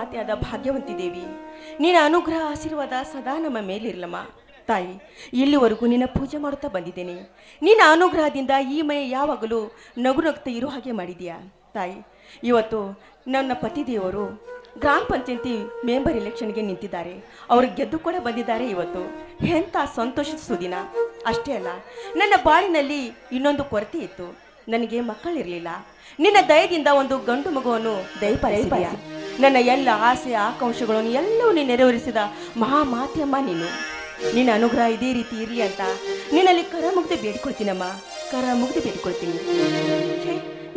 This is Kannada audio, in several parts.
ಮಾತೆಯಾದ ಭಾಗ್ಯವಂತಿ ದೇವಿ, ನಿನ್ನ ಅನುಗ್ರಹ ಆಶೀರ್ವಾದ ಸದಾ ನಮ್ಮ ಮೇಲಿರಲಮ್ಮ. ತಾಯಿ, ಇಲ್ಲಿವರೆಗೂ ನಿನ್ನ ಪೂಜೆ ಮಾಡುತ್ತಾ ಬಂದಿದ್ದೇನೆ. ನಿನ್ನ ಅನುಗ್ರಹದಿಂದ ಈ ಮೈ ಯಾವಾಗಲೂ ನಗು ನಗ್ತಾ ಇರೋ ಹಾಗೆ ಮಾಡಿದೀಯಾ ತಾಯಿ. ಇವತ್ತು ನನ್ನ ಪತಿದೇವರು ಗ್ರಾಮ ಪಂಚಾಯತಿ ಮೆಂಬರ್ ಎಲೆಕ್ಷನ್ಗೆ ನಿಂತಿದ್ದಾರೆ. ಅವರು ಗೆದ್ದು ಕೂಡ ಬಂದಿದ್ದಾರೆ. ಇವತ್ತು ಎಂಥ ಸಂತೋಷದ ಸುದಿನ. ಅಷ್ಟೇ ಅಲ್ಲ, ನನ್ನ ಬಾಳಿನಲ್ಲಿ ಇನ್ನೊಂದು ಕೊರತೆ ಇತ್ತು. ನನಗೆ ಮಕ್ಕಳಿರಲಿಲ್ಲ. ನಿನ್ನ ದಯದಿಂದ ಒಂದು ಗಂಡು ಮಗುವನ್ನು ದಯಪಾಲಿಸಿದೀಯ. ನನ್ನ ಎಲ್ಲ ಆಸೆ ಆಕಾಂಕ್ಷೆಗಳನ್ನು ಎಲ್ಲವೂ ನೆರವೇರಿಸಿದ ಮಹಾಮಾತೆಯಮ್ಮ ನೀನು. ನಿನ್ನ ಅನುಗ್ರಹ ಇದೇ ರೀತಿ ಇರಲಿ ಅಂತ ನಿನ್ನಲ್ಲಿ ಕರ ಮುಗ್ದು ಬೇಡ್ಕೊಳ್ತೀನಮ್ಮ, ಕರ ಮುಗ್ದು ಬೇಡ್ಕೊಳ್ತೀನಿ.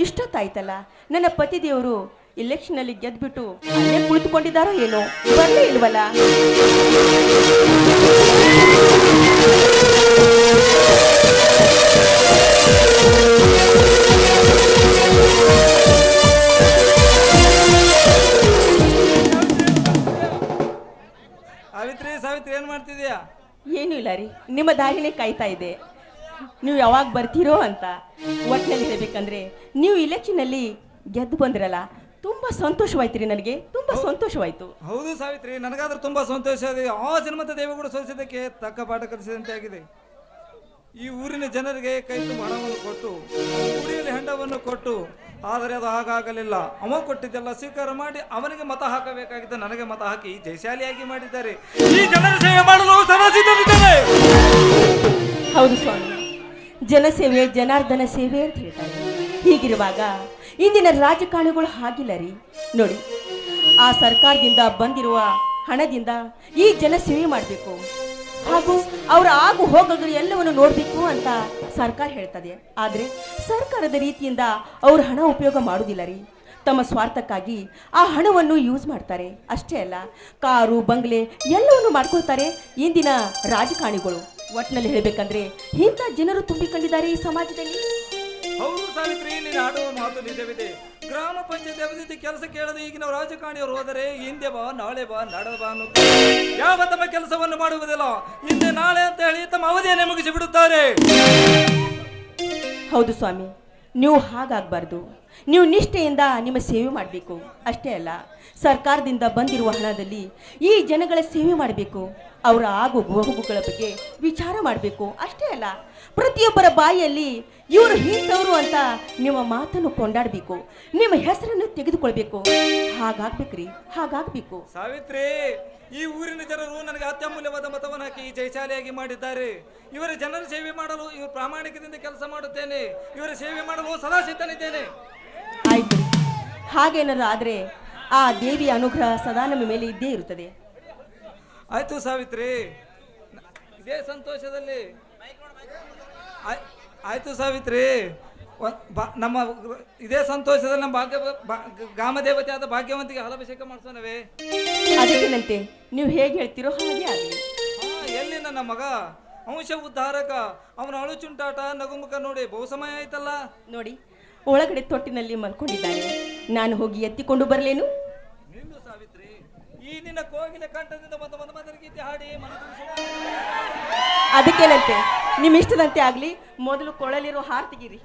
ಇಷ್ಟೊತ್ತಾಯ್ತಲ್ಲ, ನನ್ನ ಪತಿ ದೇವರು ಇಲೆಕ್ಷನಲ್ಲಿ ಗೆದ್ಬಿಟ್ಟು ಅಲ್ಲೇ ಕುಳಿತುಕೊಂಡಿದ್ದಾರೋ ಏನೋ, ಬರಲೇ ಇಲ್ವಲ್ಲ. ಸಾವಿತ್ರಿ ಏನ್ ಮಾಡ್ತಿದ್ಯಾ? ಏನೂ ಇಲ್ಲ ರೀ, ನಿಮ್ಮ ದಾರಿನೇ ಕಾಯ್ತಾ ಇದೆ. ನೀವು ಯಾವಾಗ ಬರ್ತೀರೋ ಅಂತ. ಒಟ್ಟಿನಲ್ಲಿ ಹೇಳಬೇಕಂದ್ರೆ ನೀವು ಇಲೆಕ್ಷನಲ್ಲಿ ಗೆದ್ದು ಬಂದ್ರಲ್ಲ, ತುಂಬಾ ಸಂತೋಷವಾಯ್ತು ರೀ. ನನಗೆ ತುಂಬಾ ಸಂತೋಷವಾಯ್ತು. ಹೌದು ಸಾವಿತ್ರಿ, ನನಗಾದ್ರೂ ತುಂಬಾ ಸಂತೋಷ ಇದೆ. ಆ ಜನ್ಮದ ದೇವಗಳು ಸೋಲಿಸಿದ್ದಕ್ಕೆ ತಕ್ಕ ಪಾಠ ಕಲಿಸಿದಂತೆ ಆಗಿದೆ. ಈ ಊರಿನ ಜನರಿಗೆ ಕೈ ತುಂಬ ಹಣವನ್ನು ಕೊಟ್ಟು, ಕುಡಿಯಲಿ ಹೆಂಡವನ್ನು ಕೊಟ್ಟು, ಆದರೆ ಅದು ಹಾಗಾಗಲಿಲ್ಲ. ಅವ ಕೊಟ್ಟಿದ್ದೆಲ್ಲ ಸ್ವೀಕಾರ ಮಾಡಿ ಅವನಿಗೆ ಮತ ಹಾಕಬೇಕಾಗಿದ್ದ ನನಗೆ ಮತ ಹಾಕಿ ಜಯಶಾಲಿಯಾಗಿ ಮಾಡಿದ್ದಾರೆ. ಈ ಜನರ ಸೇವೆ ಮಾಡಲು ಸದಾ ಸಿದ್ಧರಿದ್ದಾರೆ. ಹೌದು ಸ್ವಾಮಿ, ಜನಸೇವೆ ಜನಾರ್ದನ ಸೇವೆ ಅಂತ ಹೇಳ್ತಾರೆ. ಹೀಗಿರುವಾಗ ಇಂದಿನ ರಾಜಕಾರಣಿಗಳು ಹಾಗಿಲ್ಲ ರೀ. ನೋಡಿ, ಆ ಸರ್ಕಾರದಿಂದ ಬಂದಿರುವ ಹಣದಿಂದ ಈ ಜನ ಸೇವೆ ಮಾಡಬೇಕು, ಹಾಗೂ ಅವರ ಆಗು ಹೋಗೋದು ಎಲ್ಲವನ್ನು ನೋಡಬೇಕು ಅಂತ ಸರ್ಕಾರ ಹೇಳ್ತದೆ. ಆದರೆ ಸರ್ಕಾರದ ರೀತಿಯಿಂದ ಅವ್ರ ಹಣ ಉಪಯೋಗ ಮಾಡೋದಿಲ್ಲ ರೀ. ತಮ್ಮ ಸ್ವಾರ್ಥಕ್ಕಾಗಿ ಆ ಹಣವನ್ನು ಯೂಸ್ ಮಾಡ್ತಾರೆ. ಅಷ್ಟೇ ಅಲ್ಲ, ಕಾರು ಬಂಗ್ಲೆ ಎಲ್ಲವನ್ನು ಮಾಡ್ಕೊಳ್ತಾರೆ ಇಂದಿನ ರಾಜಕಾರಣಿಗಳು. ಒಟ್ಟಿನಲ್ಲಿ ಹೇಳಬೇಕಂದ್ರೆ ಇಂಥ ಜನರು ತುಂಬಿಕೊಂಡಿದ್ದಾರೆ ಈ ಸಮಾಜದಲ್ಲಿ. ಹೌದು ಸಾವಿತ್ರಿ, ನೀನು ಆಡುವ ಮಾತು ನಿಜವಿದೆ. ಗ್ರಾಮ ಪಂಚಾಯತ್ ಅಭಿವೃದ್ಧಿ ಕೆಲಸ ಕೇಳದೆ ಈಗಿನ ರಾಜಕಾರಣಿಯವರು ಹೋದರೆ ಹಿಂದೆ ಬಾ, ನಾಳೆ ಬಾ, ನಾಡದ ಬಾ ಅನ್ನೋ ಯಾವ ತಮ್ಮ ಕೆಲಸವನ್ನು ಮಾಡುವುದಿಲ್ಲ. ಹಿಂದೆ ನಾಳೆ ಅಂತ ಹೇಳಿ ತಮ್ಮ ಅವಧಿಯನ್ನೇ ಮುಗಿಸಿ ಬಿಡುತ್ತಾರೆ. ಹೌದು ಸ್ವಾಮಿ, ನೀವು ಹಾಗಾಗಬಾರ್ದು. ನೀವು ನಿಷ್ಠೆಯಿಂದ ನಿಮ್ಮ ಸೇವೆ ಮಾಡಬೇಕು. ಅಷ್ಟೇ ಅಲ್ಲ, ಸರ್ಕಾರದಿಂದ ಬಂದಿರುವ ಹಣದಲ್ಲಿ ಈ ಜನಗಳ ಸೇವೆ ಮಾಡಬೇಕು. ಅವರ ಆಗು ಹೋಗುಗಳ ಬಗ್ಗೆ ವಿಚಾರ ಮಾಡಬೇಕು. ಅಷ್ಟೇ ಅಲ್ಲ, ಪ್ರತಿಯೊಬ್ಬರ ಬಾಯಿಯಲ್ಲಿ ಇವರು ಇಂಥವ್ರು ಅಂತ ನಿಮ್ಮ ಮಾತನ್ನು ಕೊಂಡಾಡಬೇಕು, ನಿಮ್ಮ ಹೆಸರನ್ನು ತೆಗೆದುಕೊಳ್ಬೇಕು. ಹಾಗಾಗ್ಬೇಕ್ರಿ, ಹಾಗಾಗ್ಬೇಕು. ಸಾವಿತ್ರಿ, ಈ ಊರಿನ ಜನರು ನನಗೆ ಅತ್ಯಮೂಲ್ಯವಾದ ಮತವನ್ನು ಹಾಕಿ ಜಯಶಾಲಿಯಾಗಿ ಮಾಡಿದ್ದಾರೆ. ಇವರ ಜನರ ಸೇವೆ ಮಾಡಲು ಇವರು ಪ್ರಾಮಾಣಿಕದಿಂದ ಕೆಲಸ ಮಾಡುತ್ತೇನೆ. ಇವರ ಸೇವೆ ಮಾಡಲು ಸದಾ ಸಿದ್ಧನಿದ್ದೇನೆ. ಆಯ್ತು, ಹಾಗೇನಾದ್ರು ಆದ್ರೆ ಆ ದೇವಿಯ ಅನುಗ್ರಹ ಸದಾ ನಮ್ಮ ಮೇಲೆ ಇದ್ದೇ ಇರುತ್ತದೆ. ಆಯ್ತು ಸಾವಿತ್ರಿ, ಇದೇ ಸಂತೋಷದಲ್ಲಿ ಆಯ್ತು ಸಾವಿತ್ರಿ, ನಮ್ಮ ಇದೇ ಸಂತೋಷದಲ್ಲಿ ನಮ್ಮ ಗ್ರಾಮ ದೇವತೆಯಾದ ಭಾಗ್ಯವಂತಿಗೆ ಹಲಾಭಿಷೇಕ ಮಾಡಿಸೋಣವೇ? ಅದಕ್ಕೇನಂತೆ, ನೀವು ಹೇಗೆ ಹೇಳ್ತೀರೋ ಹಾಗೆ ಆಗಲಿ. ಎಲ್ಲಿ ನನ್ನ ಮಗ ಅಂಶ ಉದ್ಧಾರಕ, ಅವನ ಅಳುಚುಂಟಾಟ ನಗುಮುಖ ನೋಡಿ ಬಹು ಸಮಯ ಆಯ್ತಲ್ಲ. ನೋಡಿ, ಒಳಗಡೆ ತೊಟ್ಟಿನಲ್ಲಿ ಮಲ್ಕೊಂಡಿದ್ದಾನೆ. ನಾನು ಹೋಗಿ ಎತ್ತಿಕೊಂಡು ಬರಲೇನು? ನಿಂದು ಸಾವಿತ್ರಿ, ಈ ನಿನ್ನ ಕೋಗಿಲ ಕಂಠದಿಂದ ಗೀತೆ ಹಾಡಿ ಅದಕ್ಕೇನಂತೆ, ನಿಮ್ಮ ಇಷ್ಟದಂತೆ ಆಗ್ಲಿ. ಮೊದಲು ಕೊಳಲಿರೋ ಹಾರ್ ತೆಗೀರಿ.